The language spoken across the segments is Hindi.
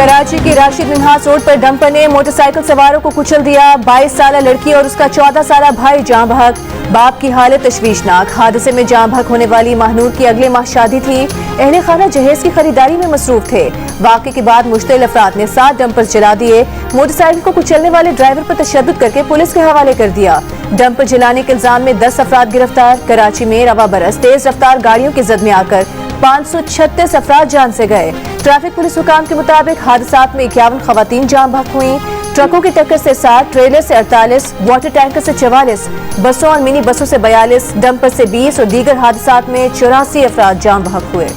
कराची की राशिद मिन्हास रोड पर डंपर ने मोटरसाइकिल सवारों को कुचल दिया। 22 साल लड़की और उसका 14 साल भाई जाँ बहक। बाप की हालत तशवीशनाक। हादसे में जाँ बहक होने वाली महानूर की अगले माह शादी थी। अहले खाना जहेज की खरीदारी में मसरूफ थे। वाक़े के बाद मुश्तिल अफराद ने 7 डंपर जला दिए। मोटरसाइकिल को कुचलने वाले ड्राइवर पर तशद्दुद करके पुलिस के हवाले कर दिया। डंपर जलाने के इल्जाम में 10 अफराद गिरफ्तार। कराची में रवा बरस तेज रफ्तार गाड़ियों की जद में आकर 536 अफराद जान से गए। ट्रैफिक पुलिस हुकाम के मुताबिक हादसात में 51 खवातीन जाँ बहक हुई। ट्रकों की टक्कर से 60, ट्रेलर से 48, वाटर टैंकर से 44, बसों और मिनी बसों से 42, डंपर से 20 और दीगर हादसात में 84 अफराद जाँ बहक हुए।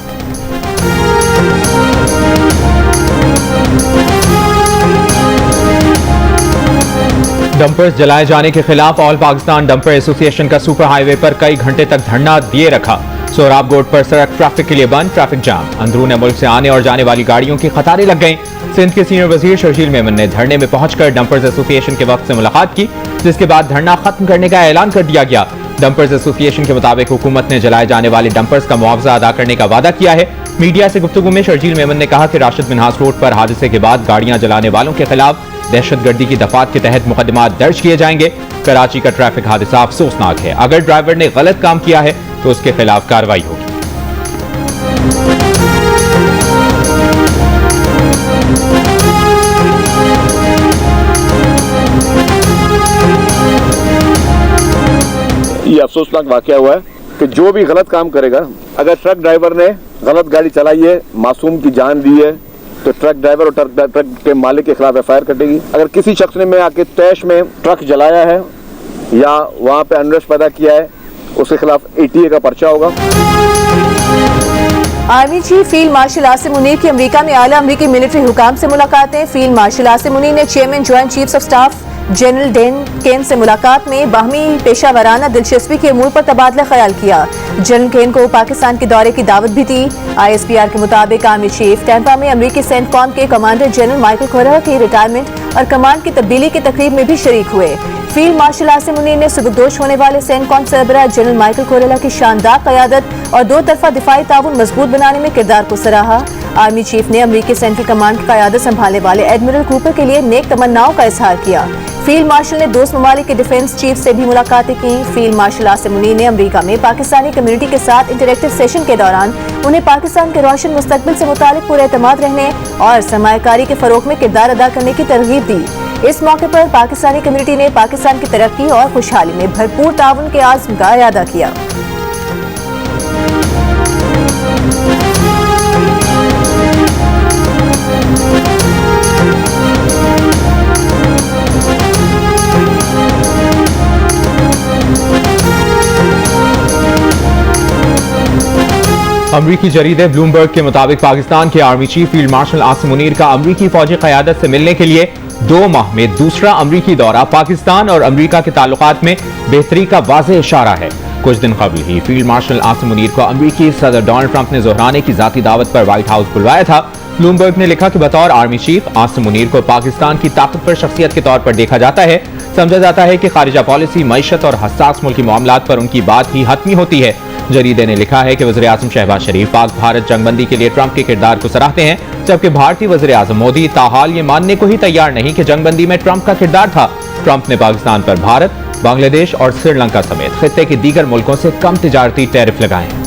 डंपर्स जलाए जाने के खिलाफ ऑल पाकिस्तान डंपर एसोसिएशन का सुपर हाईवे पर कई घंटे तक धरना दिए रखा। सोहराब रोड पर सड़क ट्रैफिक के लिए बंद, ट्रैफिक जाम। अंदरून मुल्क से आने और जाने वाली गाड़ियों की कतारें लग गईं। सिंध के सीनियर वजीर शर्जील मेमन ने धरने में पहुंचकर डंपर्स एसोसिएशन के वक्त से मुलाकात की, जिसके बाद धरना खत्म करने का ऐलान कर दिया गया। डंपर्स एसोसिएशन के मुताबिक हुकूमत ने जलाए जाने वाले डंपर्स का मुआवजा अदा करने का वादा किया है। मीडिया से गुफ्तगू में शर्जील मेमन ने कहा कि राशिद मिन्हास रोड पर हादसे के बाद गाड़ियां जलाने वालों के खिलाफ दहशतगर्दी की दफात के तहत मुकदमा दर्ज किए जाएंगे। कराची का ट्रैफिक हादसा अफसोसनाक है। अगर ड्राइवर ने गलत काम किया है तो उसके खिलाफ कार्रवाई होगी। ये अफसोसनाक वाकया हुआ है कि जो भी गलत काम करेगा, अगर ट्रक ड्राइवर ने गलत गाड़ी चलाई है, मासूम की जान दी है, तो ट्रक ड्राइवर और ट्रक के मालिक के खिलाफ एफआईआर कटेगी। अगर किसी शख्स ने में आके तैश में ट्रक जलाया है या वहां पे अनरेस्ट पैदा किया है, उसके खिलाफ एटीए का पर्चा होगा। Army chief field marshal Asim Munir की अमेरिका में आला अमेरिकी मिलिट्री हुकाम से मुलाकातें। फील्ड मार्शल आसिम मुनीर ने chairman joint chiefs of staff general Dan Caine से मुलाकात में बाहमी पेशावराना दिलचस्पी के अमूर पर तबादला ख्याल किया। जनरल केन को पाकिस्तान के दौरे की दावत भी दी। ISPR के मुताबिक आर्मी चीफ टैंपा में अमेरिकी सेंटकॉम के कमांडर जनरल माइकल कोरेला की रिटायरमेंट और कमांड की तब्दीली की तकरीब में भी शरीक हुए। फील्ड मार्शल आसिम मुनीर ने सुबकदोश होने वाले सेंटकॉम सरबराह जनरल माइकल कोरेला की शानदार क़यादत और 2 तरफा दिफाई ताउन मजबूत बनाने में किरदार को सराहा। आर्मी चीफ ने अमेरिकी सेंट्रल कमांड की क़यादत संभालने वाले एडमिरल कूपर के लिए नेक तमन्नाओं का इजहार किया। फील्ड मार्शल ने दोस्त ममालिक के डिफेंस चीफ से भी मुलाकातें की। फील्ड मार्शल आसिम मुनीर ने अमेरिका में पाकिस्तानी कम्युनिटी के साथ इंटरेक्टिव सेशन के दौरान उन्हें पाकिस्तान के रोशन मुस्तकबिल से मुतालिक पूरे एतमाद रहने और सरमायाकारी के फरोग में किरदार अदा करने की तरगीब दी। इस मौके पर पाकिस्तानी कम्युनिटी ने पाकिस्तान की तरक्की और खुशहाली में भरपूर ताउन के आज़्म का इरादा किया। अमरीकी जरीदे ब्लूमबर्ग के मुताबिक पाकिस्तान के army chief field marshal Asim Munir का अमरीकी फौजी क़यादत से मिलने के लिए 2 माह में दूसरा अमरीकी दौरा पाकिस्तान और अमरीका के ताल्लुकात में बेहतरी का वाज़ेह इशारा है। कुछ दिन कबल ही फील्ड मार्शल आसिम मुनीर को अमरीकी सदर डोनाल्ड ट्रंप ने ज़ोहराने की जाती दावत पर व्हाइट हाउस बुलवाया था। ब्लूमबर्ग ने लिखा कि बतौर आर्मी चीफ आसिम मुनीर को पाकिस्तान की ताकतवर शख्सियत के तौर पर देखा जाता है। समझा जाता है कि खारिजा पॉलिसी, मईशत और हसास मुल्की मामलात पर उनकी बात ही हतमी होती है। जरीदे ने लिखा है कि वज़ीर आज़म शहबाज शरीफ पाक भारत जंगबंदी के लिए ट्रंप के किरदार को सराहते हैं, जबकि भारतीय वज़ीर आज़म मोदी ताहाल ये मानने को ही तैयार नहीं कि जंगबंदी में ट्रंप का किरदार था। ट्रंप ने पाकिस्तान पर भारत, बांग्लादेश और श्रीलंका समेत खित्ते के दीगर मुल्कों से कम तिजारती टैरिफ लगाए हैं।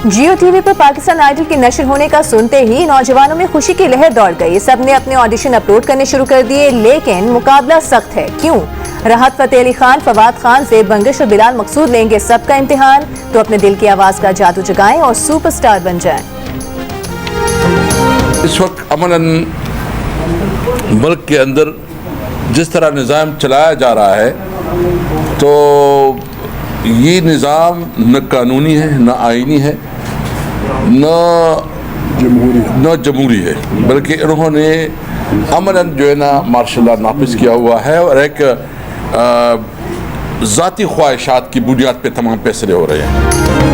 जियो टीवी पर पाकिस्तान आइडल की नशर होने का सुनते ही नौजवानों में खुशी की लहर दौड़ गई। सबने अपने ऑडिशन अपलोड करने शुरू कर दिए, लेकिन मुकाबला सख्त है। क्यों? राहत फतेह अली खान, फवाद खान, ज़ेब बंगिश और बिलाल मकसूद लेंगे सबका इम्तिहान। तो अपने दिल की आवाज का जादू जगाएं और सुपरस्टार बन जाएं। इस वक्त अमलन मुल्क के अंदर जिस तरह निज़ाम चलाया जा रहा है, तो ये निज़ाम न कानूनी है, न आइनी है, न जमहूरी है, बल्कि इन्होंने अमलन जो है ना मार्शल लॉ नाफिज किया हुआ है और एक ज़ाती ख्वाहिशात की बुनियाद पे तमाम फैसले हो रहे हैं।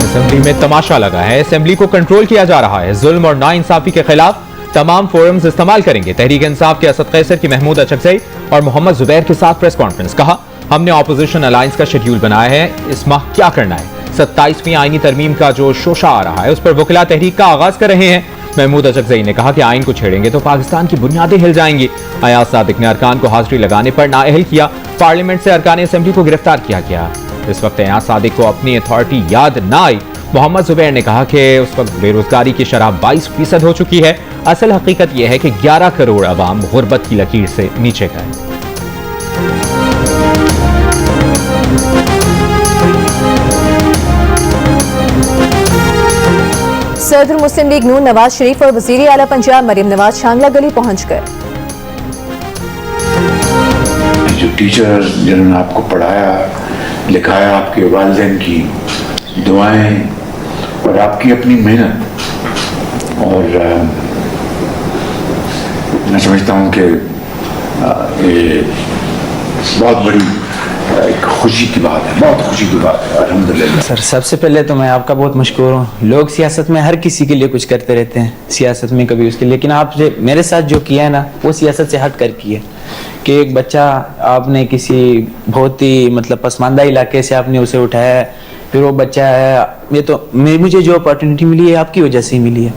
असेंबली में तमाशा लगा है। असेंबली को कंट्रोल किया जा रहा है। जुल्म और नाइंसाफी के खिलाफ तमाम फोरम्स इस्तेमाल करेंगे। तहरीक इंसाफ के असद कैसर की महमूद अचकजई और मोहम्मद जुबैर के साथ प्रेस कॉन्फ्रेंस। कहा, हमने ऑपोजिशन अलायंस का शेड्यूल बनाया है, इस माह क्या करना है। 27वीं आईनी तरमीम का जो शोशा आ रहा है उस पर वकीला तहरीक का आगाज कर रहे हैं। महमूद अचकजई ने कहा कि आइन को छेड़ेंगे तो पाकिस्तान की बुनियादें हिल जाएंगी। अयाज सादिक ने अरकान को हाजिरी लगाने पर नाअहल किया। पार्लियामेंट से अरकान असेंबली को गिरफ्तार किया गया। इस वक्त अयाज सादिक को अपनी अथॉरिटी याद ना आई। मोहम्मद जुबैर ने कहा कि उस वक्त बेरोजगारी की शरह 22% हो चुकी है। असल हकीकत यह है कि 11 करोड़ अवाम गुर्बत की लकीर से नीचे गए। सदर मुस्लिम लीग नून नवाज शरीफ और वजीर आला पंजाब मरियम नवाज शांगला गली पहुंच गए। जो टीचर जिन्होंने आपको पढ़ाया लिखाया, आपके वालिदैन की दुआएं और आपकी अपनी मेहनत, और मैं समझता हूँ कि ये बहुत बड़ी एक खुशी की बात है, बहुत खुशी की बात है। अल्हम्दुलिल्लाह। सर, सबसे पहले तो मैं आपका बहुत मशकूर हूँ। लोग सियासत में हर किसी के लिए कुछ करते रहते हैं, सियासत में कभी उसके, लेकिन आप जो मेरे साथ जो किया है ना, वो सियासत से हट कर किया कि एक बच्चा आपने किसी बहुत ही मतलब पसमानदा इलाके से आपने उसे उठाया, फिर वो बच्चा है, ये तो मुझे जो अपॉर्चुनिटी मिली है आपकी वजह से ही मिली है।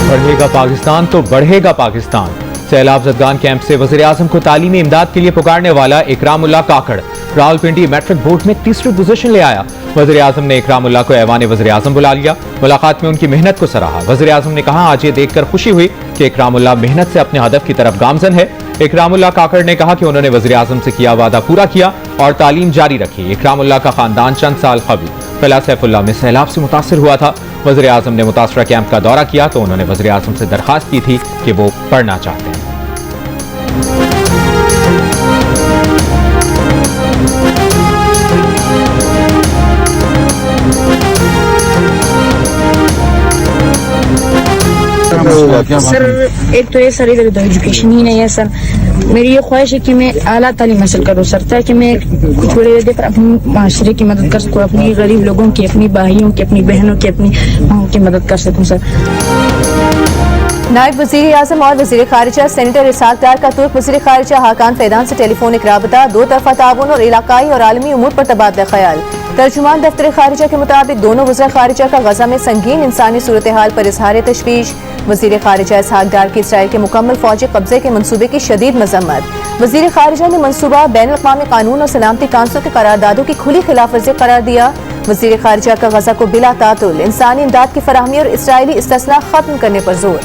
बढ़ेगा पाकिस्तान तो बढ़ेगा पाकिस्तान। सैलाब जदगान कैंप से वज़ीर आज़म को तालीमी इमदाद के लिए पुकारने वाला इकरामुल्लाह काकड़ रावलपिंडी मैट्रिक बोर्ड में तीसरी पोजीशन ले आया। वज़ीर आज़म ने इकरामुल्लाह को ऐवान वज़ीर आज़म बुला लिया। मुलाकात में उनकी मेहनत को सराहा। वज़ीर आज़म ने कहा, आज ये देखकर खुशी हुई कि इकरामुल्लाह मेहनत से अपने हदफ की तरफ गामजन है। इकरामुल्लाह काकड़ ने कहा कि उन्होंने वज़ीर आज़म से किया वादा पूरा किया और तालीम जारी रखी। इकरामुल्लाह का खानदान चंद साल कबल फला सैफुल्लाह में सैलाब से मुतासर हुआ था। वज़ीर आज़म ने मुतासरा कैंप का दौरा किया तो उन्होंने वज़ीर आज़म से दरखास्त की थी कि वो पढ़ना चाहते हैं। सर, एक तो ये सर इधर एजुकेशन ही नहीं है सर। मेरी ये ख्वाहिश है कि मैं आला तालीम हासिल करूँ सर, ताकि मैं कुछ बड़े देर पर अपनी माशरे की मदद कर सकूँ, अपनी गरीब लोगों की, अपनी भाइयों की, अपनी बहनों की, अपनी माओं की मदद कर सकूँ सर। नायब वज़ीर आज़म और वज़ीर खारिजा सेनेटर इसहाक डार का तुर्क वज़ीर खारिजा हाकान फैदान से टेलीफोनिक राबता, दो तरफा ताउन और इलाकाई और आलमी उमूर पर तबादला ख्याल। तर्जुमान दफ्तर खारिजा के मुताबिक दोनों वज़ीर खारिजा का गजा में संगीन इंसानी सूरत हाल पर इजहार तशवीश। वज़ीर खारिजा इसहाक डार की इसराइल के मुकम्मल फौजी कब्जे के मनसूबे की शदीद मजम्मत। वज़ीर खारिजा ने मनसूबा बैनुल-अक़वामी कानून और सलामती काउंसिल के करारदादों की खुली खिलाफवर्जी करार दिया। वज़ीर खारिजा का गजा को बिला तातुल इंसानी इमदाद की फराहमी और इसराइली इस्तिस्ना खत्म करने पर जोर।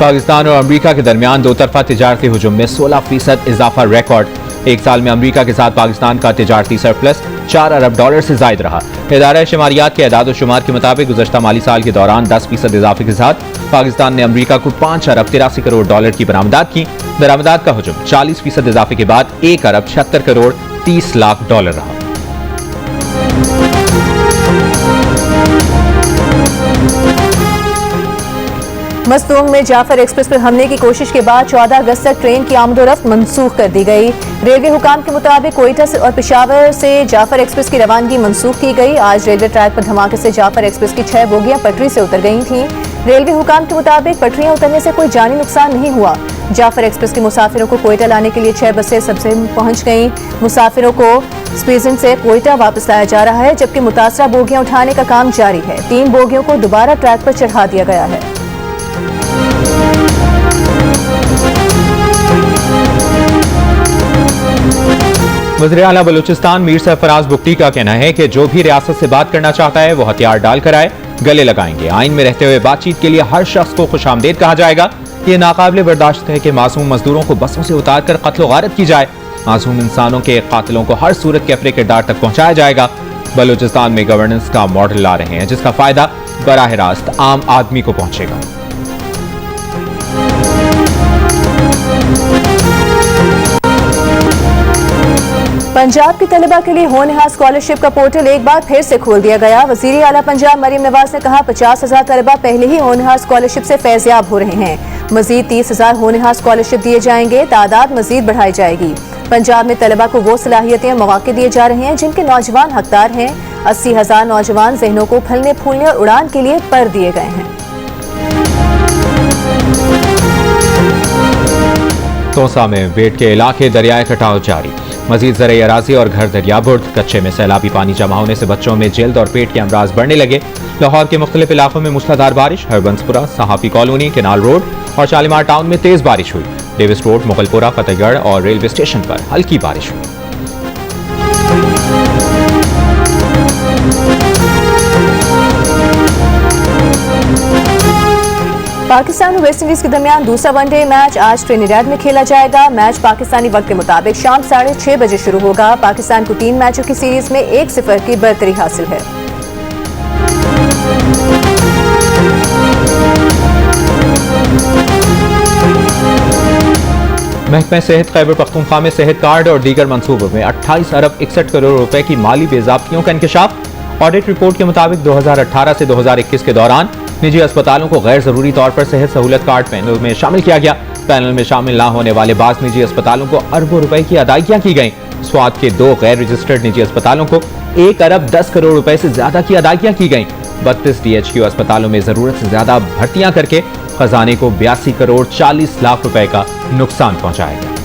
पाकिस्तान और अमेरिका के दरमियान दो तरफा तिजारती हुजूम में 16% इजाफा रिकॉर्ड। एक साल में अमेरिका के साथ पाकिस्तान का तिजारती सरप्लस $4 अरब से जायद रहा। इदारा शुमारियात के एदाद शुमार के मुताबिक गुज़श्ता माली साल के दौरान 10% इजाफे के साथ पाकिस्तान ने अमेरिका को $5 अरब 83 करोड़ की बरामदात की। बरामदात का हुजूम 40% इजाफे के बाद $1 अरब 76 करोड़ 30 लाख रहा। मस्तूंग में जाफर एक्सप्रेस पर हमले की कोशिश के बाद 14 अगस्त तक ट्रेन की आमदोरफ्त मनसूख कर दी गई। रेलवे हुकाम के मुताबिक कोयटा और पेशावर से जाफर एक्सप्रेस की रवानगी मनसूख की गई। आज रेलवे ट्रैक पर धमाके से जाफर एक्सप्रेस की 6 बोगियां पटरी से उतर गई थीं। रेलवे हुकाम के मुताबिक पटरियां उतरने से कोई जानी नुकसान नहीं हुआ। जाफर एक्सप्रेस के मुसाफिरों को कोयटा लाने के लिए 6 बसें सबसे पहुंच गई। मुसाफिरों को स्पीजन से कोयटा वापस लाया जा रहा है, जबकि मुतासरा बोगियां उठाने का काम जारी है। 3 बोगियों को दोबारा ट्रैक पर चढ़ा दिया गया है। वज़ीर आला बलूचिस्तान मीर सरफराज बुगटी का कहना है कि जो भी रियासत से बात करना चाहता है वो हथियार डालकर आए, गले लगाएंगे। आइन में रहते हुए बातचीत के लिए हर शख्स को खुशामदीद कहा जाएगा। ये नाकाबिले बर्दाश्त है कि मासूम मजदूरों को बसों से उतार कर कत्ल गारत की जाए। मासूम इंसानों के कातिलों को हर सूरत के अपने किरदार तक पहुंचाया जाएगा। बलूचिस्तान में गवर्नेंस का मॉडल ला रहे हैं जिसका फायदा बराह रास्त आम आदमी को पहुंचेगा। पंजाब के तलबा के लिए होनहार स्कॉलरशिप का पोर्टल एक बार फिर से खोल दिया गया। वज़ीर आला पंजाब मरियम नवाज ने कहा, 50,000 तलबा पहले ही होनहार स्कॉलरशिप से फैज़याब हो रहे हैं। मजीद 30,000 होनहार स्कॉलरशिप दिए जाएंगे। तादाद मजीद बढ़ाई जाएगी। पंजाब में तलबा को वो सलाहियतें मौके दिए जा रहे हैं जिनके नौजवान हकदार हैं। 80,000 नौजवान जहनों को फलने फूलने और उड़ान के लिए पर दिए गए हैं। तोसा में बेट के इलाके दरियाए कटाव जारी, मजीद ज़राई अराजी और घर दरिया बुर्द, कच्चे में सैलाबी पानी जमा होने से बच्चों में जल्द और पेट के अमराज बढ़ने लगे। लाहौर के मुख्तलिफ इलाकों में मूसलाधार बारिश, हरबंसपुरा, सहाफी कॉलोनी, केनाल रोड और शालीमार टाउन में तेज बारिश हुई। डेविस रोड, मुगलपुरा, फतेहगढ़ और रेलवे स्टेशन पर हल्की बारिश हुई। पाकिस्तान और वेस्ट इंडीज के दरमियान दूसरा वनडे मैच आज ट्रिनिडाद में खेला जाएगा। मैच पाकिस्तानी वक्त के मुताबिक शाम 6:30 बजे शुरू होगा। पाकिस्तान को 3 मैचों की सीरीज में 1-0 की बढ़तरी हासिल है। महकमा सेहत खैबर पख्तूनख्वा में सेहत कार्ड और दीगर मंसूबों में 28 अरब 61 करोड़ रुपए की माली बेज़ाब्तियों का इंकशाफ। ऑडिट रिपोर्ट के मुताबिक 2018 से 2021 के दौरान निजी अस्पतालों को गैर जरूरी तौर पर सेहत सहूलत कार्ड पैनल में शामिल किया गया। पैनल में शामिल न होने वाले बाज़ निजी अस्पतालों को अरबों रुपए की अदायगियां की गई। स्वात के 2 गैर रजिस्टर्ड निजी अस्पतालों को 1 अरब 10 करोड़ रुपए से ज्यादा की अदायगियां की गई। 32 DHQ अस्पतालों में जरूरत से ज्यादा भर्तियां करके खजाने को 82 करोड़ 40 लाख रुपए का नुकसान पहुंचाया गया।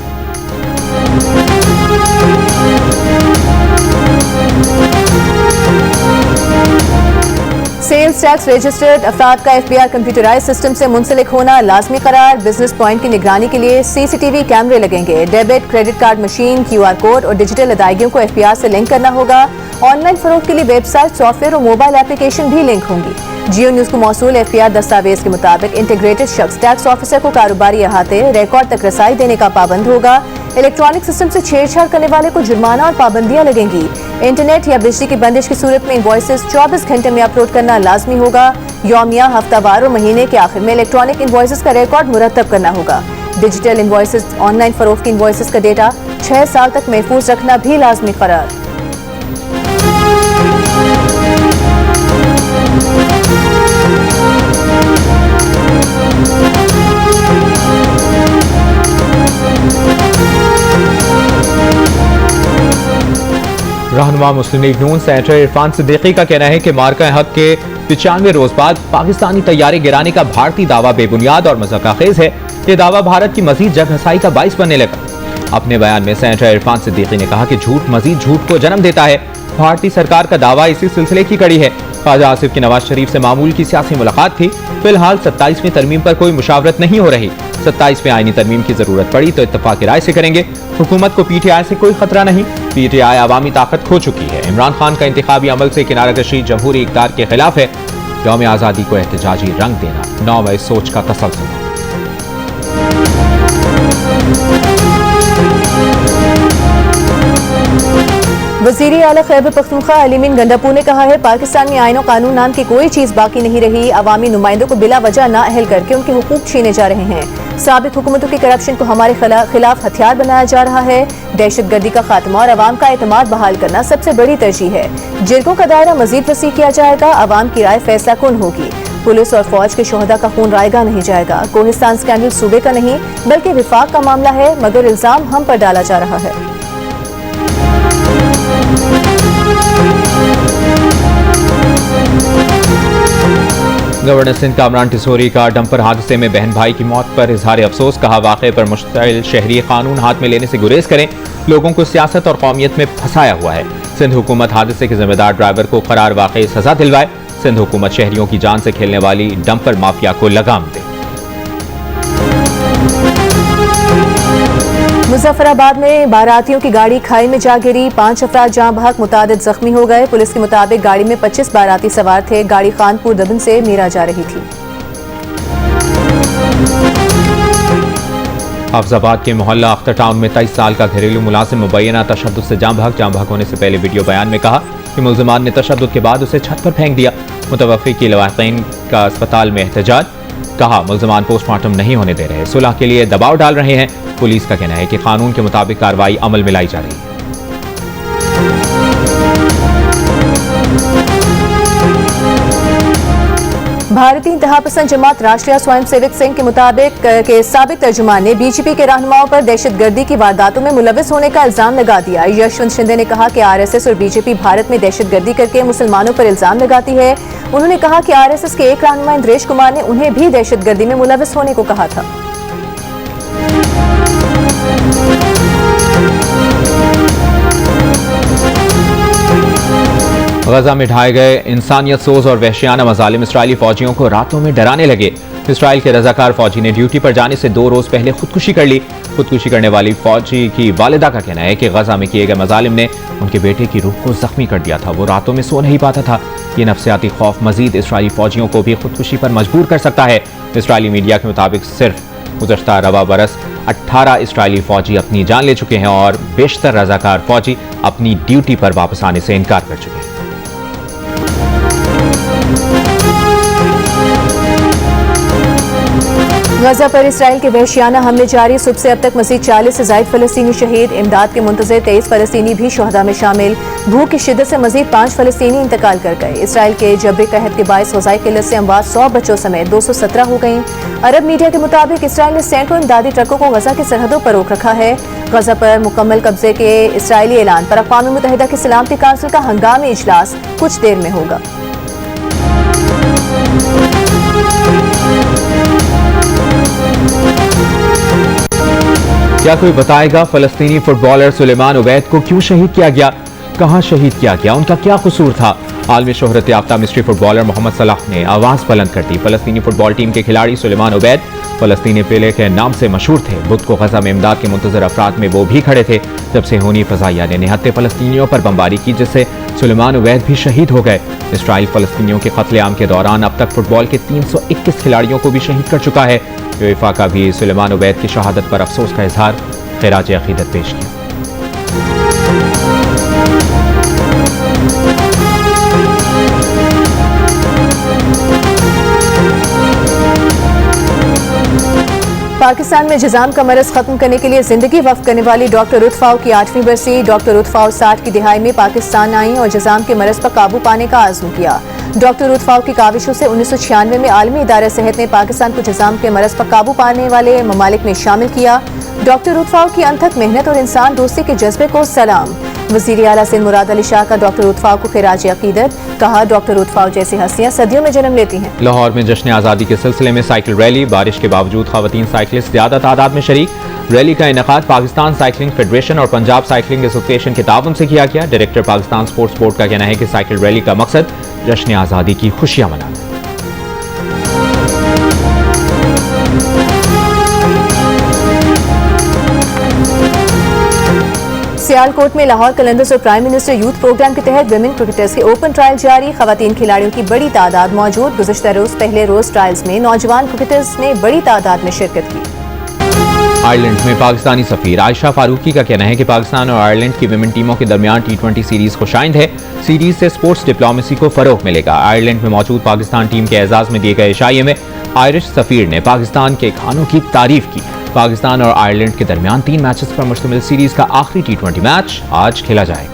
सेल्स टैक्स रजिस्टर्ड अफराद का FBI कंप्यूटराइज सिस्टम से मुंसलिक होना लाजमी करार। बिजनेस पॉइंट की निगरानी के लिए CCTV कैमरे लगेंगे। Debit, credit card machine, QR code और डिजिटल अदायगियों को FBR से लिंक करना होगा। ऑनलाइन फरोख्त के लिए वेबसाइट, सॉफ्टवेयर और मोबाइल एप्लीकेशन भी लिंक होंगी। जियो न्यूज को मौसूल FBR दस्तावेज के मुताबिक इंटीग्रेटेड शख्स टैक्स ऑफिसर को कारोबारी अहाते रिकॉर्ड तक रसाई देने का पाबंद होगा। इलेक्ट्रॉनिक सिस्टम से छेड़छाड़ करने वाले को जुर्माना और पाबंदियां लगेंगी। इंटरनेट या बिजली की बंदिश की सूरत में इनवॉइसेस 24 घंटे में अपलोड करना लाजमी होगा। यौमिया, हफ्तावार और महीने के आखिर में इलेक्ट्रॉनिक इनवॉइसेस का रिकॉर्ड मुरतब करना होगा। डिजिटल इनवॉइसेस, ऑनलाइन फरोख्त की इनवॉइसेस का डेटा 6 साल तक महफूज रखना भी लाजमी करार। रहनुमा मुस्लिम लीग नून सेनेटर इरफान सिद्दीकी का कहना है कि मार्का हक के 95 रोज बाद पाकिस्तानी तैयारे गिराने का भारतीय दावा बेबुनियाद और मज़ाक़ाखेज़ है। ये दावा भारत की मजीद जगहसाई का बाइस बनने लगा। अपने बयान में सेनेटर इरफान सिद्दीकी ने कहा कि झूठ मजीद झूठ को जन्म देता है। भारतीय सरकार का दावा इसी सिलसिले की कड़ी है। ख्वाजा आसिफ की नवाज शरीफ से मामूल की सियासी मुलाकात थी। फिलहाल 27वीं तरमीम पर कोई मुशावरत नहीं हो रही। 27वें आईनी तरमीम की जरूरत पड़ी तो इत्तफाक राय से करेंगे। हुकूमत को PTI से कोई खतरा नहीं। PTI अवामी ताकत खो चुकी है। इमरान खान का इंतखाबी अमल से किनाराकशी जमहूरी इक़्तिदार के खिलाफ है। यौम आज़ादी को एहतजाजी रंग देना नौवे सोच का तसलसल। वज़ीर आला खैबर पख्तूनख्वा अलीमीन गंडापुर ने कहा है पाकिस्तान में आईन और कानून नाम की कोई चीज बाकी नहीं रही। अवामी नुमाइंदों को बिला वजह नाअहल करके उनके हुकूक छीने जा रहे हैं। साबिक हुकूमतों की करप्शन को हमारे खिलाफ हथियार बनाया जा रहा है। दहशतगर्दी का खात्मा और अवाम का एतमाद बहाल करना सबसे बड़ी तरजीह है। जिरगों का दायरा मजीद वसी किया जाएगा। अवाम की राय फैसला कुन होगी। पुलिस और फौज के शोहदा का खून रायगा नहीं जाएगा। कोहिस्तान स्कैंडल सूबे का नहीं बल्कि विफाक का मामला है, मगर इल्जाम हम पर डाला जा रहा है। गवर्नर सिंध कामरान टिसोरी का डंपर हादसे में बहन भाई की मौत पर इजहार अफसोस। कहा वाक़े पर मुश्तइल शहरी कानून हाथ में लेने से गुरेज करें। लोगों को सियासत और कौमियत में फंसाया हुआ है। सिंध हुकूमत हादसे के जिम्मेदार ड्राइवर को करार वाक़ई सजा दिलवाए। सिंध हुकूमत शहरियों की जान से खेलने वाली डंपर माफिया को लगाम दे। मुजफ्फराबाद में बारातियों की गाड़ी खाई में जा गिरी। 5 अफराद जाँ बहक, मुतादिद जख्मी हो गए। पुलिस के मुताबिक गाड़ी में 25 बाराती सवार थे। गाड़ी खानपुर दबन से मीरा जा रही थी। हाफिजाबाद के मोहल्ला अख्तर टाउन में 23 साल का घरेलू मुलाजिम मुबैना तशद्दुद से जाँ बहक होने से पहले वीडियो बयान में कहा कि मुल्जिमान ने तशद्दुद के बाद उसे छत पर फेंक दिया। मुतवफ़ी की लवाक़ीन का अस्पताल में एहतजाज। कहा मुल्जिमान पोस्टमार्टम नहीं होने दे रहे, सुलह के लिए दबाव डाल रहे हैं। पुलिस का कहना है कि कानून के मुताबिक कार्रवाई अमल में लाई जा रही है। भारतीय इंतहा पसंद जमात राष्ट्रीय स्वयंसेवक संघ के मुताबिक के साबिक तर्जुमान ने बीजेपी के रहनुमाओं पर दहशतगर्दी की वारदातों में मुलविस होने का इल्जाम लगा दिया। यशवंत शिंदे ने कहा कि आरएसएस और बीजेपी भारत में दहशतगर्दी करके मुसलमानों पर इल्जाम लगाती है। उन्होंने कहा कि आरएसएस के एक रहनुमा इंद्रेश कुमार ने उन्हें भी दहशतगर्दी में मुलविस होने को कहा था। गजा में ढाए गए इंसानियत सोज और वहशियाना मजालिम इसराइली फौजियों को रातों में डराने लगे। इसराइल के रजाकार फौजी ने ड्यूटी पर जाने से 2 रोज पहले खुदकुशी कर ली। खुदकुशी करने वाली फौजी की वालिदा का कहना है कि गजा में किए गए मजालिम ने उनके बेटे की रूह को जख्मी कर दिया था। वो रातों में सो नहीं पाता था। ये नफसियाती खौफ मजीद इसराइली फौजियों को भी खुदकुशी पर मजबूर कर सकता है। इसराइली मीडिया के मुताबिक सिर्फ गुज़श्ता रवा बरस 18 इसराइली फौजी अपनी जान ले चुके हैं और बेशतर रजाकार फौजी अपनी ड्यूटी पर वापस आने से इनकार कर चुके हैं। गजा पर इसराइल के वहशियाना हमले जारी। सुबह से अब तक मजीद 40 से ज्यादा फलस्तीनी शहीद। इमदाद के मुंतज़िर 23 फलस्तीनी भी शहदा में शामिल। भूख की शिद्दत से मजीद 5 फलस्तीनी इंतकाल कर गए। इसराइल के जबरी कहत के बायस ग़ज़ाई किल्लत से अमवात 100 बच्चों समेत 217 हो गई। अरब मीडिया के मुताबिक इसराइल ने सैकड़ों इमदादी ट्रकों को गजा की सरहदों पर रोक रखा है। गजा पर मुकम्मल कब्जे के इसराइली ऐलान पर अक़वाम मुत्तहिदा की सलामती काउंसिल का हंगामी इजलास कुछ देर में होगा। क्या कोई बताएगा फलस्तीनी फुटबॉलर सुलेमान उबैद को क्यों शहीद किया गया, कहां शहीद किया गया, उनका क्या कसूर था? आलमी शोहरत याफ्ता मिस्री फुटबॉलर मोहम्मद सलाह ने आवाज बुलंद कर दी। फलस्तीनी फुटबॉल टीम के खिलाड़ी सुलेमान उबैद फलस्तीनी पेले के नाम से मशहूर थे। बुध को गजा में इमदाद के मुंतजर अफराद में वो भी खड़े थे जब सेहूनी फजाइया ने निहत्ते फलस्तीनियों पर बमबारी की, जिससे सुलेमान उबैद भी शहीद हो गए। इसराइल फलस्तीनियों के कत्लेआम के दौरान अब तक फुटबॉल के 321 खिलाड़ियों को भी शहीद कर चुका है। यूएफा का भी सुलेमान उबैद की शहादत पर अफसोस का इजहार खिराज अकीदत पेश किया। पाकिस्तान में जिज़ाम का मरज खत्म करने के लिए जिंदगी वक्फ करने वाली डॉक्टर रुतफाओ की 8वीं बरसी। डॉक्टर रुतफाओ 60 की दिहाई में पाकिस्तान आई और जिज़ाम के मरज पर काबू पाने का आज़म किया। डॉक्टर रुतफाओ की काविशों से 1996 में आलमी इदारा सेहत ने पाकिस्तान को जिज़ाम के मरज पर काबू पाने वाले ममालिक में शामिल किया। डॉक्टर रुतफाओ की अनथक मेहनत और इंसान दोस्ती के जज्बे को सलाम। वज़ीर आला सिंध मुराद अली शाह का डॉक्टर रुतफाओ को खिराज अकीदत। कहा, डॉक्टर रुतफाओ जैसी हस्तियां सदियों में जन्म लेती हैं। लाहौर में जश्न आज़ादी के सिलसिले में साइकिल रैली। बारिश के बावजूद खवातीन साइकिलिस्ट ज्यादा तादाद में शरीक। रैली का इनेकाद पाकिस्तान साइकिलिंग फेडरेशन और पंजाब साइकिलिंग एसोसिएशन के ताउन से किया गया। डायरेक्टर पाकिस्तान स्पोर्ट्स बोर्ड का कहना है कि साइकिल रैली का मकसद जश्न आज़ादी की खुशियां मनाना। सियालकोट में लाहौर कलंदर्स और प्राइम मिनिस्टर यूथ प्रोग्राम के तहत विमेन क्रिकेटर्स के ओपन ट्रायल जारी। खवातीन खिलाड़ियों की बड़ी तादाद मौजूद। गुज़श्ता रोज पहले रोज ट्रायल्स में नौजवान क्रिकेटर्स ने बड़ी तादाद में शिरकत की। आयरलैंड में पाकिस्तानी सफीर आयशा फारूकी का कहना है कि पाकिस्तान और आयरलैंड की विमेन टीमों के दरमियान T20 सीरीज खुशाइंद है। सीरीज से स्पोर्ट्स डिप्लोमेसी को फरोग मिलेगा। आयरलैंड में मौजूद पाकिस्तान टीम के एजाज में दिए गए इशाइये में आयरिश सफीर ने पाकिस्तान के खानों की तारीफ की। पाकिस्तान और आयरलैंड के दरमियान 3 मैचेस पर मुश्तमिल सीरीज का आखिरी T20 मैच आज खेला जाएगा।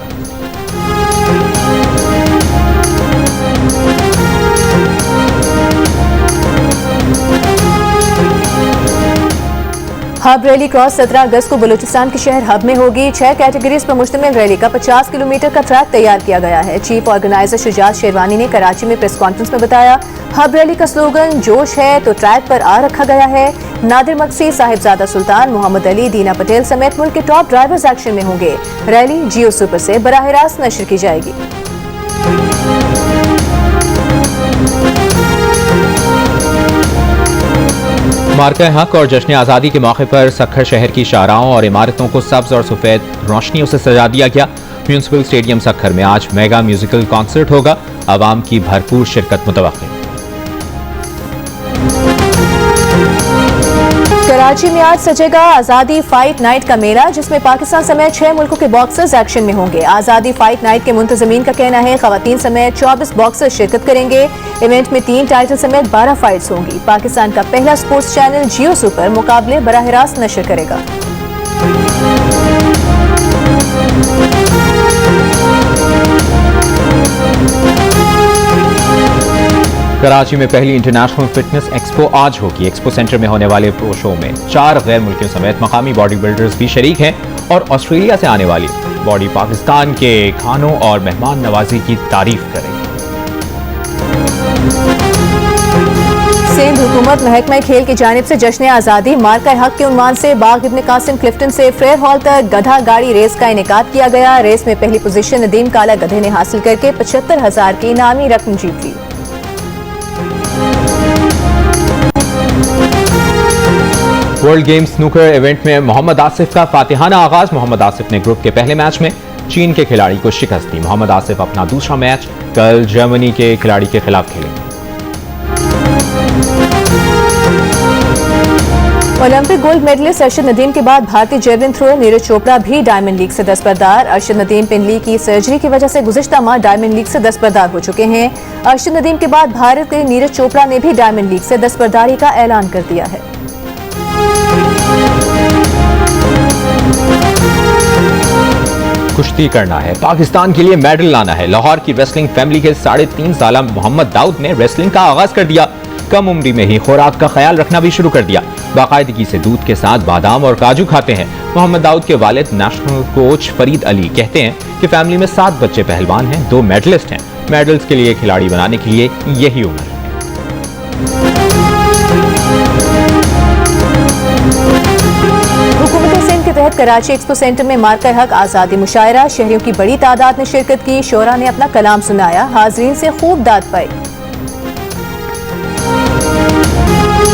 हब रैली क्रॉस 17 अगस्त को बलूचिस्तान के शहर हब में होगी। 6 कैटेगरीज पर मुश्तमिल रैली का 50 किलोमीटर का ट्रैक तैयार किया गया है। चीफ ऑर्गेनाइजर शुजात शेरवानी ने कराची में प्रेस कॉन्फ्रेंस में बताया, हब रैली का स्लोगन जोश है तो ट्रैक पर आ रखा गया है। नादिर मक्सी, साहिबजादा सुल्तान, मोहम्मद अली, दीना पटेल समेत मुल्क के टॉप ड्राइवर्स एक्शन में होंगे। रैली जियो सुपर से बराह रास्त नशर की जाएगी। मार्का हक और जश्न आज़ादी के मौके पर सखर शहर की शाहराहों और इमारतों को सब्ज और सफेद रोशनियों से सजा दिया गया। म्यूनिसिपल स्टेडियम सखर में आज मेगा म्यूजिकल कॉन्सर्ट होगा। आवाम की भरपूर शिरकत मुतवक्किल। कराची में आज सजेगा आज़ादी फाइट नाइट का मेला, जिसमें पाकिस्तान समेत 6 मुल्कों के बॉक्सर्स एक्शन में होंगे। आज़ादी फाइट नाइट के मुंतज़मीन का कहना है खवातीन समेत 24 बॉक्सर्स शिरकत करेंगे। इवेंट में 3 टाइटल समेत 12 फाइट्स होंगी। पाकिस्तान का पहला स्पोर्ट्स चैनल जियो सुपर मुकाबले बराह रास्त नशर करेगा। कराची में पहली इंटरनेशनल फिटनेस एक्सपो आज होगी। एक्सपो सेंटर में होने वाले प्रो शो में 4 गैर मुल्कियों समेत मकामी बॉडी बिल्डर्स भी शरीक हैं और ऑस्ट्रेलिया से आने वाली बॉडी पाकिस्तान के खानों और मेहमान नवाजी की तारीफ करेगी। सिंध हुकूमत महकमा खेल की जानिब से जश्न आज़ादी मार्का हक के उन्वान से बाग इब्न कासिम क्लिफ्टन से फेयर हॉल तक गधा गाड़ी रेस का इनेकाद किया गया। रेस में पहली पोजीशन नदीम काला गधे ने हासिल करके 75,000 की इनामी रकम जीत ली। वर्ल्ड गेम्स स्नूकर इवेंट में मोहम्मद आसिफ का फातिहाना आगाज। मोहम्मद आसिफ ने ग्रुप के पहले मैच में चीन के खिलाड़ी को शिकस्त दी। मोहम्मद आसिफ अपना दूसरा मैच कल जर्मनी के खिलाड़ी के खिलाफ खेलेंगे। Olympic gold medallist Arshad Nadeem के बाद भारतीय जेवलिन थ्रोअर नीरज चोपड़ा भी डायमंड लीग से दस्तबरदार। अरशद नदीम पिंडली की सर्जरी की वजह से गुज़िश्ता माह डायमंड लीग से दस्तबरदार हो चुके हैं। अरशद नदीम के बाद भारत के नीरज चोपड़ा ने भी डायमंड लीग से दस्तबरदारी का ऐलान कर दिया है। कुश्ती करना है, पाकिस्तान के लिए मेडल लाना है। लाहौर की रेसलिंग फैमिली के 3.5 साल मोहम्मद दाऊद ने रेसलिंग का आगाज कर दिया। कम उम्री में ही खुराक का ख्याल रखना भी शुरू कर दिया। बाकायदगी से दूध के साथ बादाम और काजू खाते हैं। मोहम्मद दाऊद के वालिद नेशनल कोच फरीद अली कहते हैं कि फैमिली में 7 बच्चे पहलवान हैं, 2 मेडलिस्ट हैं। मेडल्स के लिए खिलाड़ी बनाने के लिए यही उम्र है। हुकूमत सिंध के तहत कराची एक्सपो सेंटर में मार्का हक आज़ादी मुशायरा। शहरियों की बड़ी तादाद ने शिरकत की। शोरा ने अपना कलाम सुनाया। हाजरीन से खूब दाद पाई।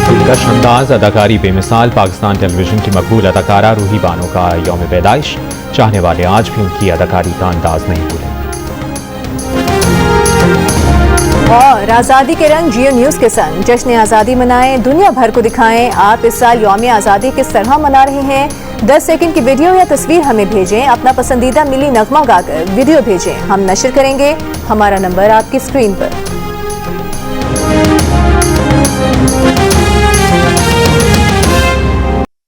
दिलकश अंदाज, अदाकारी बेमिसाल। पाकिस्तान टेलीविजन की मकबूल अदाकारा रूही बानो का यौम पैदाइश। चाहने वाले आज भी उनकी अदाकारी का अंदाज नहीं भूलें। और आज़ादी के रंग जियो न्यूज़ के संग जश्न आज़ादी मनाएं, दुनिया भर को दिखाएं आप इस साल यौम आज़ादी किस तरह मना रहे हैं। 10 सेकंड की वीडियो या तस्वीर हमें भेजें। अपना पसंदीदा मिली नगमा गाकर वीडियो भेजें, हम नशर करेंगे। हमारा नंबर आपकी स्क्रीन पर।